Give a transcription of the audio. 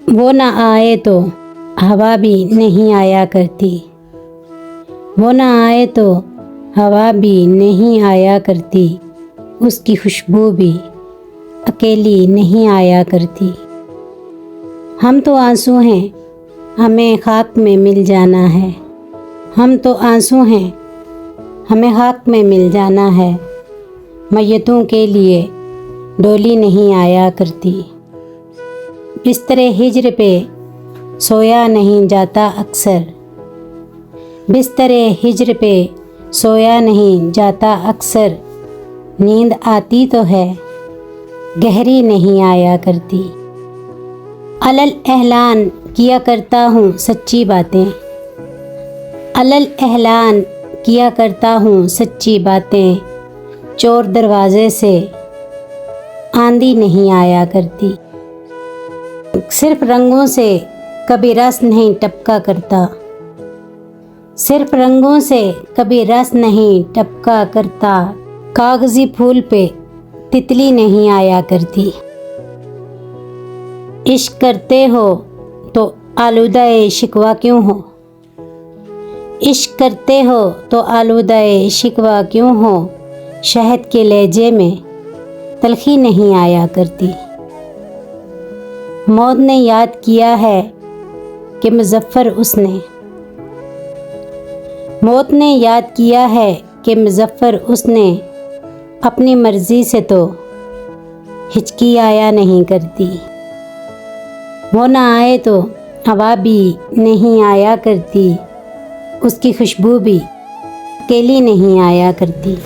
वो ना आए तो हवा भी नहीं आया करती। वो ना आए तो हवा भी नहीं आया करती। उसकी खुशबू भी अकेली नहीं आया करती। हम तो आंसू हैं, हमें खाक में मिल जाना है। हम तो आंसू हैं, हमें खाक में मिल जाना है। मैयतों के लिए डोली नहीं आया करती। बिस्तरे हिज्र पे सोया नहीं जाता अक्सर। बिस्तरे हिज्र पे सोया नहीं जाता अक्सर। नींद आती तो है, गहरी नहीं आया करती। अलल एहलान किया करता हूँ सच्ची बातें। अलल एहलान किया करता हूँ सच्ची बातें। चोर दरवाजे से आंधी नहीं आया करती। सिर्फ रंगों से कभी रस नहीं टपका करता। सिर्फ रंगों से कभी रस नहीं टपका करता। कागजी फूल पे तितली नहीं आया करती। इश्क करते हो तो आलूदाए शिकवा क्यों हो। इश्क करते हो तो आलूदाए शिकवा क्यों हो। शहद के लहजे में तलखी नहीं आया करती। मौत ने याद किया है कि मुज़फ़्फ़र उसने। मौत ने याद किया है कि मुज़फ़्फ़र उसने। अपनी मर्ज़ी से तो हिचकी आया नहीं करती। वो ना आए तो हवा भी नहीं आया करती। उसकी खुशबू भी अकेली नहीं आया करती।